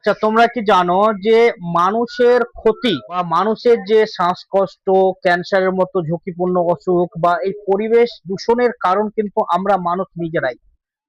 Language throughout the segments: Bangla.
আচ্ছা, তোমরা কি জানো যে মানুষের ক্ষতি বা মানুষের যে শ্বাসকষ্ট, ক্যান্সারের মতো ঝুঁকিপূর্ণ অসুখ বা এই পরিবেশ দূষণের কারণ কিন্তু আমরা মানুষ নিজেরাই,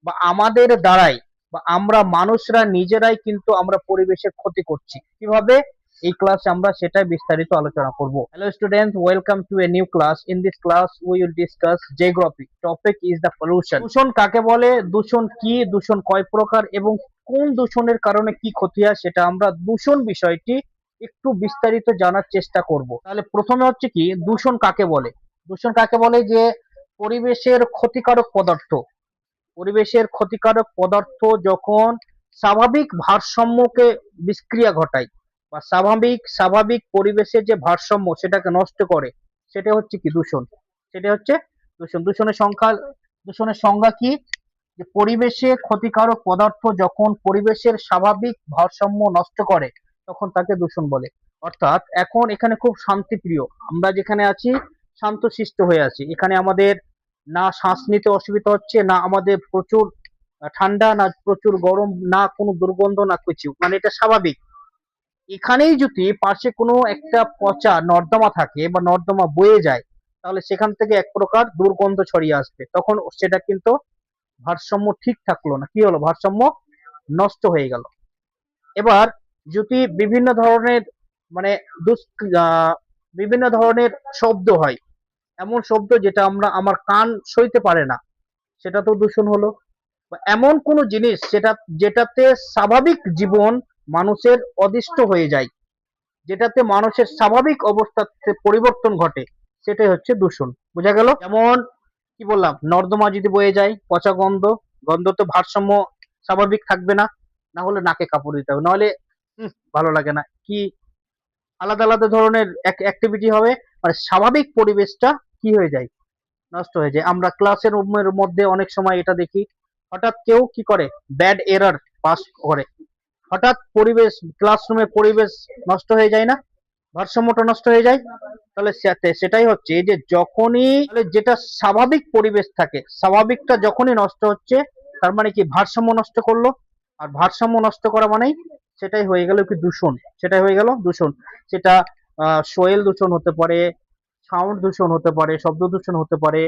বা আমাদের দ্বারাই, বা আমরা মানুষরা নিজেরাই কিন্তু আমরা পরিবেশের ক্ষতি করছি। কিভাবে? এই ক্লাসে আমরা সেটাই বিস্তারিত আলোচনা করব। Hello students, welcome to a new class. In this class we will discuss geography. Topic is the pollution. দূষণ কাকে বলে, দূষণ কি, দূষণ কয় প্রকার এবং কোন দূষণের কারণে কি ক্ষতি হয় সেটা আমরা দূষণ বিষয়টি একটু বিস্তারিত জানার চেষ্টা করব। তাহলে প্রথমে হচ্ছে কি, দূষণ কাকে বলে? দূষণ কাকে বলে? যে পরিবেশের ক্ষতিকারক পদার্থ, পরিবেশের ক্ষতিকারক পদার্থ যখন স্বাভাবিক ভারসাম্যকে বিক্রিয়া ঘটায় বা স্বাভাবিক স্বাভাবিক পরিবেশের যে ভারসাম্য সেটাকে নষ্ট করে, সেটা হচ্ছে কি দূষণ। সেটা হচ্ছে দূষণ। দূষণের সংজ্ঞা কি? যে পরিবেশে ক্ষতিকারক পদার্থ যখন পরিবেশের স্বাভাবিক ভারসাম্য নষ্ট করে তখন তাকে দূষণ বলে। অর্থাৎ এখন এখানে খুব শান্তিপ্রিয়, আমরা যেখানে আছি শান্তশিষ্ট হয়ে আছি, এখানে আমাদের না শ্বাস নিতে অসুবিধা হচ্ছে, না আমাদের প্রচুর ঠান্ডা, না প্রচুর গরম, না কোনো দুর্গন্ধ, না কিছু, মানে এটা স্বাভাবিক। এখানেই যদি পাশে কোনো একটা পচা নর্দমা থাকে বা নর্দমা বয়ে যায়, তাহলে সেখান থেকে এক প্রকার দুর্গন্ধ ছড়িয়ে আসবে, তখন সেটা কিন্তু ভারসাম্য ঠিক থাকলো না, কি হলো, ভারসাম্য নষ্ট হয়ে গেল। এবার যদি বিভিন্ন ধরনের মানে বিভিন্ন ধরনের শব্দ হয়, এমন শব্দ যেটা আমার কান সইতে পারে না, সেটা তো দূষণ হলো। বা এমন কোনো জিনিস যেটাতে স্বাভাবিক জীবন মানুষের অদিষ্ট হয়ে যায়, যেটাতে মানুষের স্বাভাবিক অবস্থাতে পরিবর্তন ঘটে, সেটাই হচ্ছে দূষণ। বোঝা গেল? যেমন কি বললাম, নর্দমা যদি বয়ে যায়, পচা গন্ধ, গন্ধ তো ভারসাম্য স্বাভাবিক থাকবে না, না হলে নাকে কাপড় দিতে হবে, নাহলে ভালো লাগে না, কি আলাদা আলাদা ধরনের অ্যাক্টিভিটি হবে, মানে স্বাভাবিক পরিবেশটা কি হয়ে যায়, নষ্ট হয়ে যায়। আমরা ক্লাসের রুমের মধ্যে অনেক সময় এটা দেখি, হঠাৎ কেউ কি করে, ব্যাড এরার পাস করে, হঠাৎ পরিবেশ, ক্লাসরুমে পরিবেশ নষ্ট হয়ে যায় না, ভারসাম্যটা নষ্ট হয়ে যায়। তাহলে সেটাই হচ্ছে যে যখনই যেটা স্বাভাবিক পরিবেশ থাকে, স্বাভাবিকটা যখনই নষ্ট হচ্ছে, তার মানে কি ভারসাম্য নষ্ট করলো। আর ভারসাম্য নষ্ট করা মানেই সেটাই হয়ে গেল কি দূষণ, সেটাই হয়ে গেল দূষণ। সেটা সোয়েল দূষণ হতে পারে, সাউন্ড দূষণ হতে পারে, শব্দ দূষণ হতে পারে,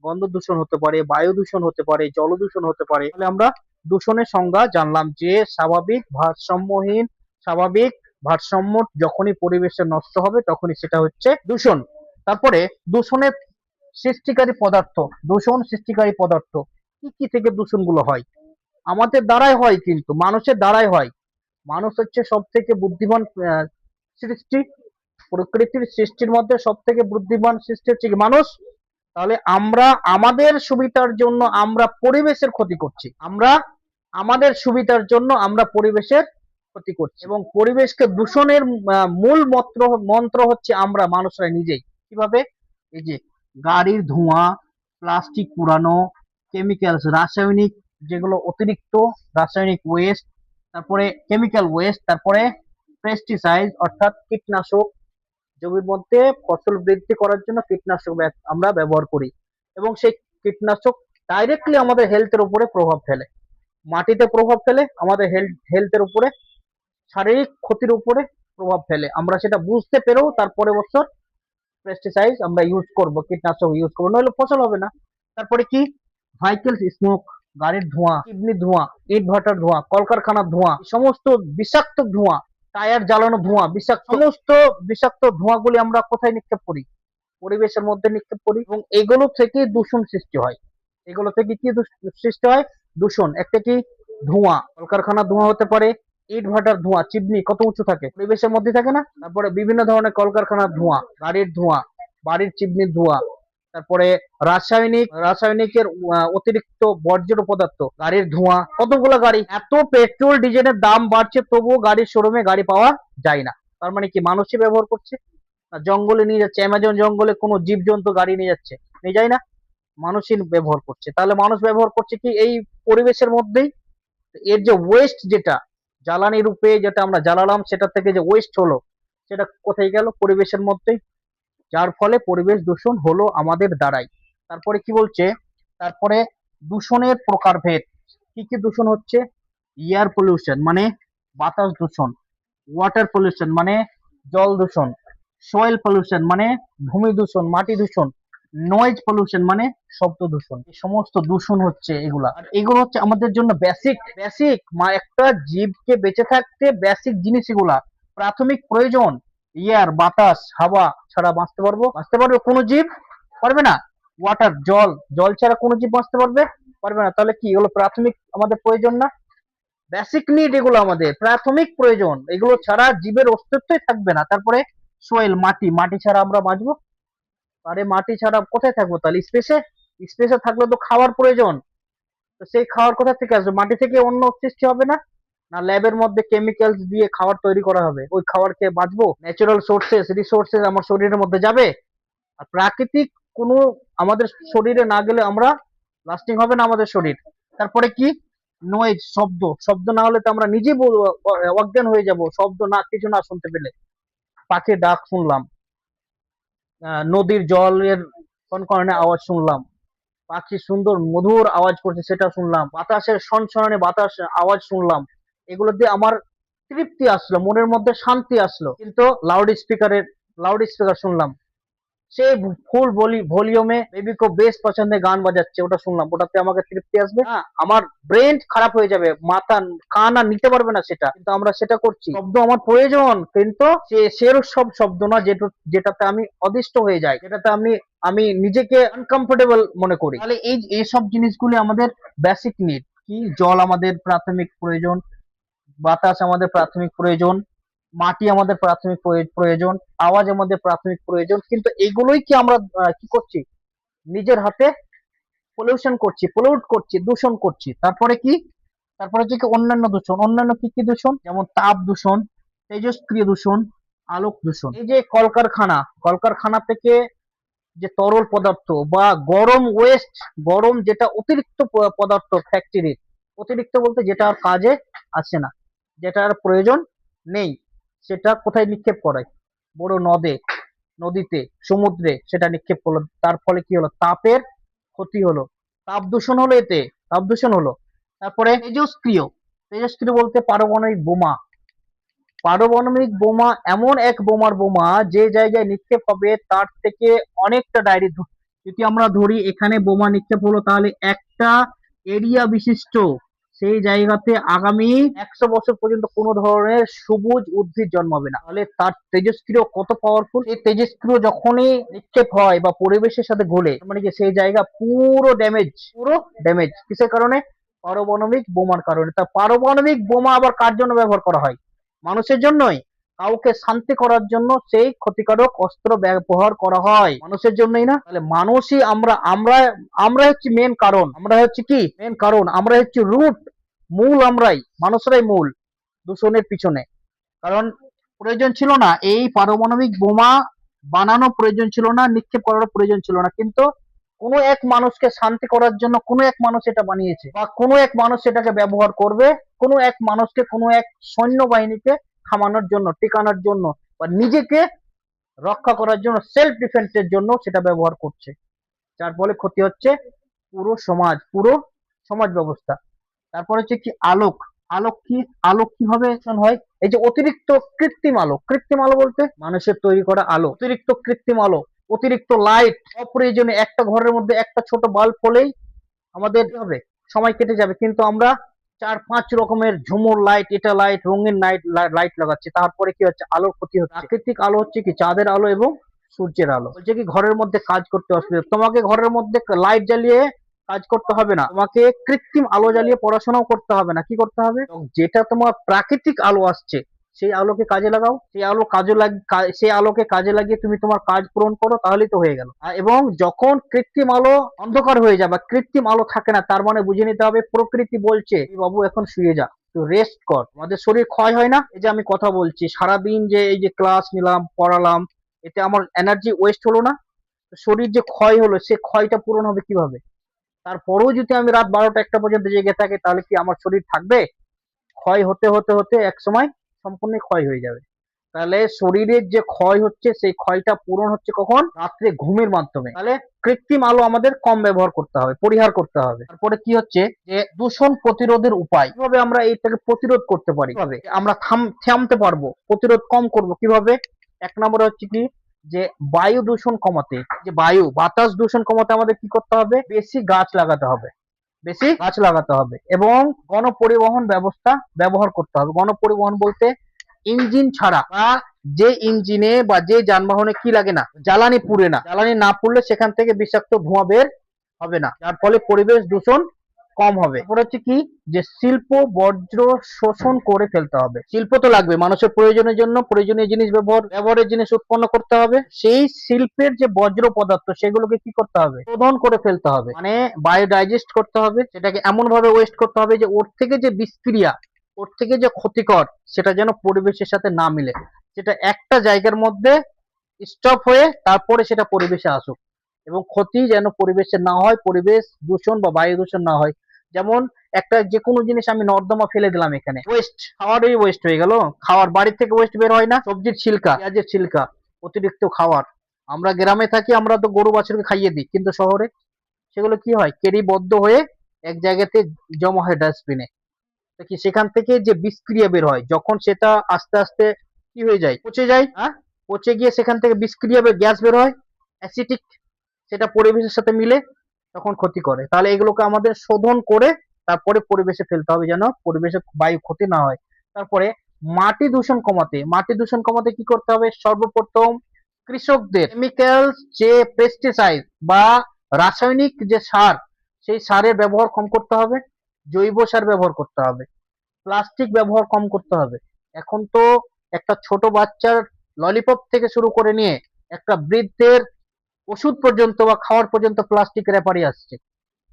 গন্ধ দূষণ হতে পারে, বায়ু দূষণ হতে পারে, জল দূষণ হতে পারে। তাহলে আমরা দূষণের সংজ্ঞা জানলাম যে স্বাভাবিক ভারসাম্যহীন, স্বাভাবিক ভারসাম্য যখনই পরিবেশে নষ্ট হবে তখনই সেটা হচ্ছে দূষণ। তারপরে দূষণের সৃষ্টিকারী পদার্থ, দূষণ সৃষ্টিকারী পদার্থ কি কি থেকে দূষণ গুলো হয়? আমাদের দ্বারাই হয়, কিন্তু মানুষের দ্বারাই হয়। মানুষ হচ্ছে সব থেকে বুদ্ধিমান সৃষ্টি, প্রকৃতির সৃষ্টির মধ্যে সব থেকে বুদ্ধিমান সৃষ্টি হচ্ছে কি মানুষ। তাহলে আমরা আমাদের সুবিধার জন্য আমরা পরিবেশের ক্ষতি করছি, আমরা আমাদের সুবিধার জন্য আমরা পরিবেশের ক্ষতি করছি, এবং পরিবেশকে দূষণের মূল মন্ত্র হচ্ছে আমরা মানুষরা নিজেই। কিভাবে? এই যে গাড়ির ধোঁয়া, প্লাস্টিক পুরানো, কেমিক্যালস, রাসায়নিক, যেগুলো অতিরিক্ত রাসায়নিক ওয়েস্ট, তারপরে কেমিক্যাল ওয়েস্ট, তারপরে পেস্টিসাইড অর্থাৎ কীটনাশক, জমির মধ্যে ফসল বৃদ্ধি করার জন্য কীটনাশক আমরা ব্যবহার করি, এবং সেই কীটনাশক ডাইরেক্টলি আমাদের হেলথের উপরে প্রভাব ফেলে, মাটিতে প্রভাব ফেলে, আমাদের হেলথের উপরে, শারীরিক ক্ষতির উপরে প্রভাব ফেলে। আমরা সেটা বুঝতে পেরেও তারপরে বছর পেস্টিসাইড আমরা ইউজ করব, কীটনাশক ইউজ করবো, নাহলে ফসল হবে না। তারপরে কি, ভেহিকল স্মোক, গাড়ির ধোঁয়া, চিমনি ধোঁয়া, ইট ভাটার ধোঁয়া, কলকারখানার ধোঁয়া, সমস্ত বিষাক্ত ধোঁয়া, টায়ার জ্বালানো ধোঁয়া, সমস্ত বিষাক্ত ধোঁয়াগুলি আমরা কোথায় নিক্ষেপ করি? পরিবেশের মধ্যে নিক্ষেপ করি, এবং এগুলো থেকে দূষণ সৃষ্টি হয়। এগুলো থেকে কি সৃষ্টি হয়? দূষণ। একটা কি, ধোঁয়া, কলকারখানার ধোঁয়া হতে পারে, ইট ভাটার ধোঁয়া, চিমনি কত উঁচু থাকে, পরিবেশের মধ্যে থাকে না। তারপরে বিভিন্ন ধরনের কলকারখানার ধোঁয়া, গাড়ির ধোঁয়া, বাড়ির চিমনির ধোঁয়া, তারপরে রাসায়নিকের অতিরিক্ত বর্জ্য পদার্থ, গাড়ির ধোঁয়া, কতগুলো গাড়ি, এত পেট্রোল ডিজেলের দাম বাড়ছে তবুও গাড়ির শোরুমে গাড়ি পাওয়া যায় না। তার মানে কি মানুষই ব্যবহার করছে। জঙ্গলে নিয়ে যাচ্ছে, অ্যামাজন জঙ্গলে কোনো জীবজন্তু গাড়ি নিয়ে যাচ্ছে, নিয়ে যায় না, মানুষই ব্যবহার করছে। তাহলে মানুষ ব্যবহার করছে কি এই পরিবেশের মধ্যেই। এর যে ওয়েস্ট, যেটা জ্বালানি রূপে যেটা আমরা জ্বালালাম, সেটা থেকে যে ওয়েস্ট হলো, সেটা কোথায় গেল? পরিবেশের মধ্যেই, যার ফলে পরিবেশ দূষণ হলো আমাদের দ্বারাই। তারপরে কি বলছে, তারপরে দূষণের প্রকারভেদ, কি কি দূষণ হচ্ছে? এয়ার পলিউশন, মানে বাতাস দূষণ, ওয়াটার পলিউশন মানে জল দূষণ, সয়েল পলিউশন মানে ভূমি দূষণ, মাটি দূষণ, নয়েজ পলিউশন মানে শব্দ দূষণ। এই সমস্ত দূষণ হচ্ছে এগুলা, আর এগুলো হচ্ছে আমাদের জন্য বেসিক বেসিক একটা জীবকে বেঁচে থাকতে বেসিক জিনিস এগুলা, প্রাথমিক প্রয়োজন। এয়ার, বাতাস, হাওয়া ছাড়া বাঁচতে পারবে কোনো জীব? পারবে না। ওয়াটার, জল, জল ছাড়া কোনো জীব বাঁচতে পারবে না। তাহলে কি এগুলো প্রাথমিক আমাদের প্রয়োজন না? বেসিক নিড, এগুলো আমাদের প্রাথমিক প্রয়োজন, এগুলো ছাড়া জীবের অস্তিত্বই থাকবে না। তারপরে সোয়েল, মাটি, মাটি ছাড়া আমরা বাঁচবো? আরে মাটি ছাড়া কোথায় থাকবো তাহলে? স্পেসে থাকলে তো খাওয়ার প্রয়োজন, তো সেই খাওয়ার কোথা থেকে আসবে? মাটি থেকে অন্য সৃষ্টি হবে না? না ল্যাবের মধ্যে কেমিক্যালস দিয়ে খাবার তৈরি করা হবে, ওই খাবার খেয়ে বাঁচবো? ন্যাচারাল রিসোর্সেস আমার শরীরের মধ্যে যাবে। আর প্রাকৃতিক কোনো আমাদের শরীরে না গেলে আমরা লাস্টিং হবে না আমাদের শরীর। তারপরে কি? নয়েজ, শব্দ, শব্দ না হলে তো আমরা নিজেই অজ্ঞান হয়ে যাব, শব্দ না, কিছু না শুনতে পেলে। পাখির ডাক শুনলাম, নদীর জলের কনকনে আওয়াজ শুনলাম, পাখি সুন্দর মধুর আওয়াজ করছে সেটা শুনলাম, বাতাসের সনসনানে বাতাস আওয়াজ শুনলাম, এগুলো দিয়ে আমার তৃপ্তি আসলো, মনের মধ্যে শান্তি আসলো। কিন্তু লাউড স্পিকার শুনলাম, সে ফুল ভলিউমে বেবি কো বেশ পছন্দের গান বাজাচ্ছে, ওটা শুনলাম, ওটাতে আমাকে তৃপ্তি আসবে না? আমার ব্রেন খারাপ হয়ে যাবে, মাথা, কান আর নিতে পারবে না সেটা। কিন্তু আমরা সেটা করছি। শব্দ আমার প্রয়োজন, কিন্তু সেরকম সব শব্দ না যেটাতে আমি অদিষ্ট হয়ে যাই, যেটাতে আমি আমি নিজেকে আনকমফোর্টেবল মনে করি। তাহলে এইসব জিনিসগুলি আমাদের বেসিক নিড। কি? জল আমাদের প্রাথমিক প্রয়োজন, বাতাস আমাদের প্রাথমিক প্রয়োজন, মাটি আমাদের প্রাথমিক প্রয়োজন, আওয়াজ আমাদের প্রাথমিক প্রয়োজন। কিন্তু এগুলোই কি আমরা কি করছি? নিজের হাতে পলিউশন করছি, পলিউট করছি, দূষণ করছি। তারপরে কি? তারপরে হচ্ছে কি অন্যান্য দূষণ। অন্যান্য কি কি দূষণ? যেমন তাপ দূষণ, তেজস্ক্রিয় দূষণ, আলোক দূষণ। এই যে কলকারখানা থেকে যে তরল পদার্থ বা গরম ওয়েস্ট, গরম যেটা অতিরিক্ত পদার্থ ফ্যাক্টরির, অতিরিক্ত বলতে যেটা আর কাজে আসে না, যেটা আর প্রয়োজন নেই, সেটা কোথায় নিক্ষেপ করায়? বড় নদীতে, সমুদ্রে সেটা নিক্ষেপ করলো। তার ফলে কি হলো? তাপের ক্ষতি হলো, তাপ দূষণ হলো, এতে তাপ দূষণ হলো। তারপরে তেজস্ক্রিয় বলতে পারমাণবিক বোমা এমন এক বোমা যে জায়গায় নিক্ষেপ হবে তার থেকে অনেকটা যদি আমরা ধরি এখানে বোমা নিক্ষেপ হলো, তাহলে একটা এরিয়া বিশিষ্ট সেই জায়গাতে আগামী 100 বছর পর্যন্ত কোনো ধরনের সবুজ উদ্ভিদ জন্মাবে না। তাহলে তার তেজস্ক্রিয় কত পাওয়ারফুল! এই তেজস্ক্রিয় যখনই নিক্ষেপ হয় বা পরিবেশের সাথে ঘোলে, মানে কি সেই জায়গা পুরো ড্যামেজ কিসের কারণে? পারমাণবিক বোমার কারণে। তা পারমাণবিক বোমা আবার কার জন্য ব্যবহার করা হয়? মানুষের জন্যই। কাউকে শান্তি করার জন্য সেই ক্ষতিকারক অস্ত্র ব্যবহার করা হয়, মানুষের জন্যই না? তাহলে মানুষই আমরা আমরা আমরা হচ্ছে মেন কারণ, আমরা হচ্ছে মূল, মানুষরাই মূল দূষণের পিছনে। কারণ প্রয়োজন ছিল না এই পারমাণবিক বোমা বানানো, প্রয়োজন ছিল না নিক্ষেপ করার, প্রয়োজন ছিল না, কিন্তু কোনো এক মানুষকে শান্তি করার জন্য কোনো এক মানুষ এটা বানিয়েছে, বা কোনো এক মানুষ সেটাকে ব্যবহার করবে, কোনো এক মানুষকে, কোনো এক সৈন্যবাহিনীকে থামানোর জন্য, টিকানোর জন্য, বা নিজেকে রক্ষা করার জন্য, সেলফ ডিফেন্সের জন্য সেটা ব্যবহার করছে, যার ফলে ক্ষতি হচ্ছে পুরো সমাজ ব্যবস্থা। তারপর হচ্ছে কি? আলোক কিভাবে হয়? এই যে অতিরিক্ত কৃত্রিম আলো বলতে মানুষের তৈরি করা আলো, অতিরিক্ত কৃত্রিম আলো, অতিরিক্ত লাইট, অপ্রয়োজনে একটা ঘরের মধ্যে একটা ছোট বাল্ব হলেই আমাদের কি হবে? সময় কেটে যাবে। কিন্তু আমরা 4-5 রকমের ঝুমুর লাইট, এটা লাইট, রঙিন লাইট লাগাচ্ছি, তারপরে কি হচ্ছে? আলোর ক্ষতি হচ্ছে। প্রাকৃতিক আলো হচ্ছে কি? চাঁদের আলো এবং সূর্যের আলো। বলছে কি ঘরের মধ্যে কাজ করতে অসুবিধা, তোমাকে ঘরের মধ্যে লাইট জ্বালিয়ে কাজ করতে হবে না, তোমাকে কৃত্রিম আলো জ্বালিয়ে পড়াশোনাও করতে হবে না। কি করতে হবে? যেটা তোমার প্রাকৃতিক আলো আসছে সেই আলোকে কাজে লাগাও, সেই আলোকে কাজে লাগিয়ে তুমি তোমার কাজ পূরণ করো, তাহলেই তো হয়ে গেল। এবং যখন কৃত্রিম আলো অন্ধকার হয়ে যাবে, কৃত্রিম আলো থাকে না, তার মানে বুঝে নিতে হবে প্রকৃতি বলছে বাবু এখন শুয়ে যা, তো রেস্ট কর। আমাদের শরীর ক্ষয় হয় না? এই যে আমি কথা বলছি সারাদিন, যে এই যে ক্লাস নিলাম, পড়ালাম, এতে আমার এনার্জি ওয়েস্ট হলো না? শরীর যে ক্ষয় হলো, সে ক্ষয়টা পূরণ হবে কিভাবে? তারপরেও যদি আমি রাত 12টা 1টা পর্যন্ত জেগে থাকি, তাহলে কি আমার শরীর থাকবে? ক্ষয় হতে হতে হতে এক সময় সম্পূর্ণ ক্ষয় হয়ে যাবে। তাহলে শরীরের যে ক্ষয় হচ্ছে, সেই ক্ষয়টা পূরণ হচ্ছে কখন? রাত্রে ঘুমের মাধ্যমে। তাহলে কৃত্রিম আলো আমাদের কম ব্যবহার করতে হবে, পরিহার করতে হবে। তারপরে কি হচ্ছে যে দূষণ প্রতিরোধের উপায়, কিভাবে আমরা এইটাকে প্রতিরোধ করতে পারি, কিভাবে আমরা থামতে পারবো, প্রতিরোধ কম করব কিভাবে। এক নম্বরে হচ্ছে কি যে বায়ু দূষণ কমাতে, যে বায়ু বাতাস দূষণ কমাতে আমাদের কি করতে হবে, বেশি গাছ লাগাতে হবে, বেশি গাছ লাগাতে হবে এবং গণপরিবহন ব্যবস্থা ব্যবহার করতে হবে। গণপরিবহন বলতে ইঞ্জিন ছাড়া বা যে ইঞ্জিনে বা যে যানবাহনে কি লাগে না, জ্বালানি পুড়ে না, জ্বালানি না পুড়লে সেখান থেকে বিষাক্ত ধোঁয়া বের হবে না, যার ফলে পরিবেশ দূষণ কম হবে। তারপর হচ্ছে কি যে শিল্প বর্জ্য শোষণ করে ফেলতে হবে। শিল্প তো লাগবে মানুষের প্রয়োজনের জন্য, প্রয়োজনীয় জিনিস ব্যবহারের জিনিস উৎপন্ন করতে হবে। সেই শিল্পের যে বজ্র পদার্থ সেগুলোকে কি করতে হবে, শোধন করে ফেলতে হবে, মানে বায়োডাইজেস্ট করতে হবে। সেটাকে এমন ভাবে ওয়েস্ট করতে হবে যে ওর থেকে যে বিষক্রিয়া, ওর থেকে যে ক্ষতিকর, সেটা যেন পরিবেশের সাথে না মিলে, সেটা একটা জায়গার মধ্যে স্টপ হয়ে তারপরে সেটা পরিবেশে আসুক এবং ক্ষতি যেন পরিবেশে না হয়, পরিবেশ দূষণ বা বায়ু দূষণ না হয়। যেমন একটা যে কোনো জিনিস আমি নর্দমা ফেলে দিলাম, এখানে ওয়েস্ট, খাওয়ারই ওয়েস্ট হয়ে গেল। খাওয়ার বাড়ির থেকে ওয়েস্ট বের হয় না, সবজির ছিলকা, পেঁয়াজের ছিলকা, অতিরিক্ত খাওয়ার। আমরা গ্রামে থাকি, আমরা তো গরু বাছুরকে খাইয়ে দিই, কিন্তু শহরে সেগুলো কি হয়, কেরিবদ্ধ হয়ে এক জায়গাতে জমা হয় ডাস্টবিনে। কি সেখান থেকে যে বিষক্রিয়া বের হয়, যখন সেটা আস্তে আস্তে কি হয়ে যায়, পচে যায়, হ্যাঁ, পচে গিয়ে সেখান থেকে বিষক্রিয়া গ্যাস বের হয়, অ্যাসিটিক, সেটা পরিবেশের সাথে মিলে তখন ক্ষতি করে। তাহলে এগুলোকে আমাদের শোধন করে তারপরে পরিবেশে ফেলতে হবে, যেন পরিবেশে বায়ু ক্ষতি না হয়। তারপরে মাটি দূষণ কমাতে, মাটি দূষণ কমাতে কি করতে হবে, সর্বপ্রথম কৃষকদের কেমিক্যাল যে পেস্টিসাইড বা রাসায়নিক যে সার, সেই সারের ব্যবহার কম করতে হবে, জৈব সার ব্যবহার করতে হবে, প্লাস্টিক ব্যবহার কম করতে হবে। এখন তো একটা ছোট বাচ্চার ললিপপ থেকে শুরু করে নিয়ে একটা বৃদ্ধের ওষুধ পর্যন্ত বা খাওয়ার পর্যন্ত প্লাস্টিকের ব্যাপারই আসছে।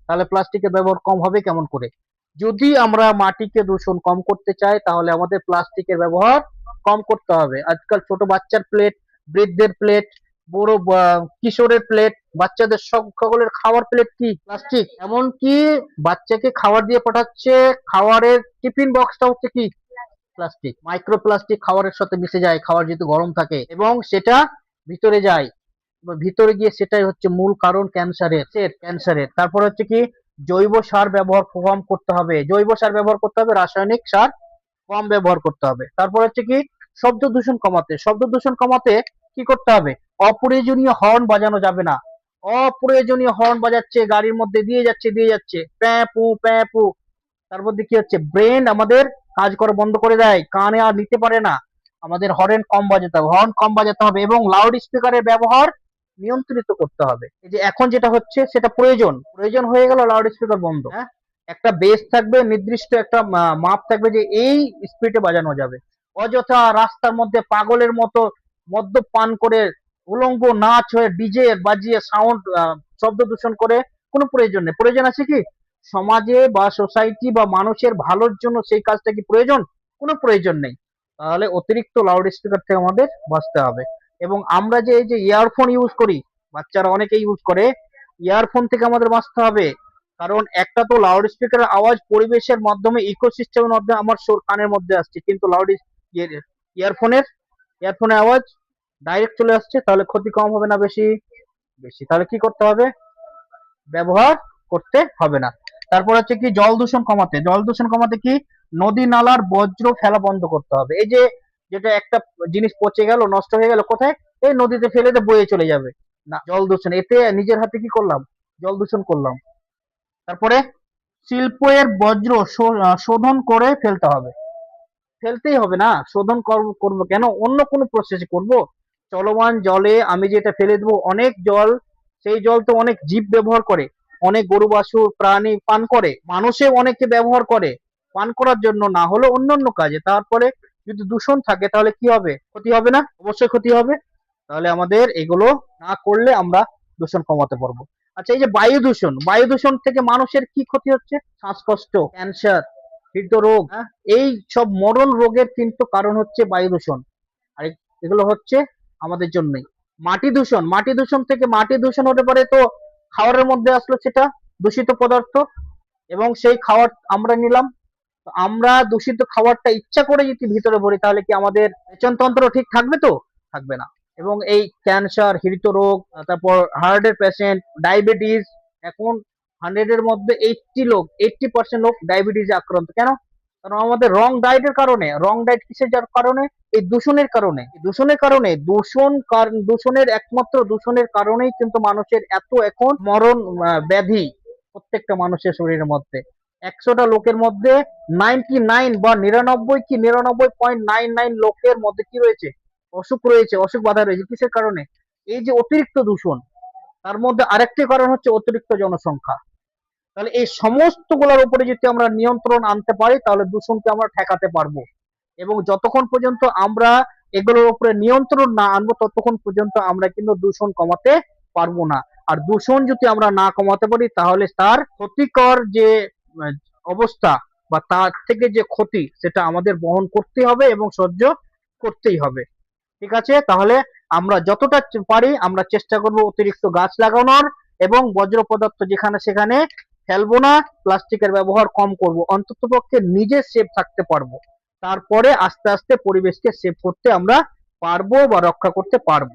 তাহলে প্লাস্টিকের ব্যবহার কম হবে কেমন করে? যদি আমরা মাটিকে দূষণ কম করতে চাই তাহলে আমাদের প্লাস্টিকের ব্যবহার কম করতে হবে। আজকাল ছোট বাচ্চার প্লেট, বৃদ্ধের প্লেট, বড় কিশোরের প্লেট, বাচ্চাদের সকলের খাওয়ার প্লেট কি প্লাস্টিক। এমনকি বাচ্চাকে খাবার দিয়ে পাঠাচ্ছে, খাবারের টিফিন বক্সটা হচ্ছে কি প্লাস্টিক। মাইক্রো প্লাস্টিক খাবারের সাথে মিশে যায়, খাবার যেহেতু গরম থাকে এবং সেটা ভিতরে যায়, ভিতরে গিয়ে সেটাই হচ্ছে মূল কারণ ক্যান্সারের। তারপর হচ্ছে কি জৈব সার ব্যবহার কম করতে হবে, জৈব সার ব্যবহার করতে হবে, রাসায়নিক সার কম ব্যবহার করতে হবে। তারপর হচ্ছে কি শব্দ দূষণ কমাতে, শব্দ দূষণ কমাতে কি করতে হবে, অপ্রয়োজনীয় হর্ন বাজানো যাবে না। অপ্রয়োজনীয় হর্ন বাজাচ্ছে, গাড়ির মধ্যে দিয়ে যাচ্ছে প্যাপু প্যাপু, তার মধ্যে কি হচ্ছে, ব্রেন আমাদের কাজ করা বন্ধ করে দেয়, কানে আর নিতে পারে না। আমাদের হর্ন কম বাজাতে হবে এবং লাউড স্পিকারের ব্যবহার নিয়ন্ত্রিত করতে হবে। এই যে এখন যেটা হচ্ছে সেটা প্রয়োজন হয়ে গেল, লাউড স্পিকার বন্ধ, হ্যাঁ, একটা বেস থাকবে, নির্দিষ্ট একটা মাপ থাকবে যে এই স্পিডে বাজানো যাবে। অযথা রাস্তার মধ্যে পাগলের মতো মদ্যপান করে উলঙ্গ নাচ হয়ে ডিজে বাজিয়ে সাউন্ড, শব্দ দূষণ করে কোনো প্রয়োজন নেই। প্রয়োজন আছে কি সমাজে বা সোসাইটি বা মানুষের ভালোর জন্য সেই কাজটা কি প্রয়োজন? কোনো প্রয়োজন নেই। তাহলে অতিরিক্ত লাউড স্পিকার থেকে আমাদের বাঁচতে হবে। এবং আমরা যে এই যে ইয়ারফোন ইউজ করি, বাচ্চারা অনেকে ইউজ করে, ইয়ারফোন থেকে আমাদের বাঁচতে হবে। কারণ একটা তো লাউড স্পিকারের আওয়াজ পরিবেশের মাধ্যমে, ইকোসিস্টেমের মাধ্যমে আমার কানের মধ্যে আসছে, কিন্তু ইয়ারফোনের ইয়ারফোনের আওয়াজ ডাইরেক্ট চলে আসছে। তাহলে ক্ষতি কম হবে না বেশি? বেশি। তাহলে কি করতে হবে, ব্যবহার করতে হবে না। তারপর হচ্ছে কি জল দূষণ কমাতে, জল দূষণ কমাতে কি নদী নালার বজ্র ফেলা বন্ধ করতে হবে। এই যে যেটা একটা জিনিস পচে গেল, নষ্ট হয়ে গেল, কোথায়, এই নদীতে ফেলে দিয়ে বয়ে চলে যাবে না, জল দূষণ। এতে নিজের হাতে কি করলাম, জল দূষণ করলাম। তারপরে শিল্পের বজ্র শোধন করে ফেলতে হবে, ফেলতেই হবে না, শোধন করবো কেন, অন্য কোনো প্রসেসে করব। চলমান জলে আমি যেটা ফেলে দেবো, অনেক জল, সেই জল তো অনেক জীব ব্যবহার করে, অনেক গরু বাছুর প্রাণী পান করে, মানুষে অনেকে ব্যবহার করে পান করার জন্য, না হলে অন্যান্য কাজে। তারপরে যদি দূষণ থাকে তাহলে কি হবে, ক্ষতি হবে না? অবশ্যই ক্ষতি হবে। তাহলে আমাদের এগুলো না করলে আমরা দূষণ কমাতে পারবো। আচ্ছা, এই যে বায়ু দূষণ, বায়ু দূষণ থেকে মানুষের কি ক্ষতি হচ্ছে, শ্বাসকষ্ট, ক্যান্সার, হৃদরোগ, হ্যাঁ, এই সব মরণ রোগের কিন্তু কারণ হচ্ছে বায়ু দূষণ। আর এগুলো হচ্ছে আমাদের জন্যই। মাটি দূষণ, মাটি দূষণ থেকে মাটি দূষণ হতে পারে তো খাবারের মধ্যে আসলো সেটা দূষিত পদার্থ, এবং সেই খাবার আমরা নিলাম। তো আমরা দূষিত খাবারটা ইচ্ছা করে যদি ভিতরে ভরি তাহলে কি আমাদের রেচনতন্ত্র ঠিক থাকবে? তো থাকবে না। এবং এই ক্যান্সার, হৃদরোগ, তারপর হার্টের পেশেন্ট, ডায়াবেটিস, এখন 100 এর মধ্যে 80% লোক ডায়াবেটিসে আক্রান্ত। কেন? কারণ আমাদের রং ডায়েটের কারণে। রং ডায়েট কিসের যার কারণে? এই দূষণের কারণে। দূষণের কারণে দূষণের একমাত্র দূষণের কারণেই কিন্তু মানুষের এত এখন মরণ ব্যাধি প্রত্যেকটা মানুষের শরীরের মধ্যে। 100টা লোকের মধ্যে 99 বা 99.99 লোকের মধ্যে কি রয়েছে? অসুখ রয়েছে, অসুখ বাধা রয়েছে। কিসের কারণে? এই যে অতিরিক্ত দূষণ। তার মধ্যে আরেকটি কারণ হচ্ছে অতিরিক্ত জনসংখ্যা। তাহলে এই সমস্ত গুলোর উপরে যদি আমরা নিয়ন্ত্রণ আনতে পারি তাহলে দূষণকে আমরা ঠেকাতে পারবো। এবং যতক্ষণ পর্যন্ত আমরা এগুলোর উপরে নিয়ন্ত্রণ না আনবো ততক্ষণ পর্যন্ত আমরা কিন্তু দূষণ কমাতে পারবো না। আর দূষণ যদি আমরা না কমাতে পারি তাহলে তার ক্ষতিকর যে আহ, অবস্থা বা তার থেকে যে ক্ষতি সেটা আমাদের বহন করতে হবে এবং সহ্য করতেই হবে। ঠিক আছে, তাহলে আমরা যতটা পারি আমরা চেষ্টা করব অতিরিক্ত গাছ লাগানোর এবং বর্জ্য পদার্থ যেখানে সেখানে ফেলবো না, প্লাস্টিকের ব্যবহার কম করব, অন্ততপক্ষে নিজে সেফ থাকতে পারবো। তারপরে আস্তে আস্তে পরিবেশকে সেভ করতে আমরা পারবো বা রক্ষা করতে পারবো।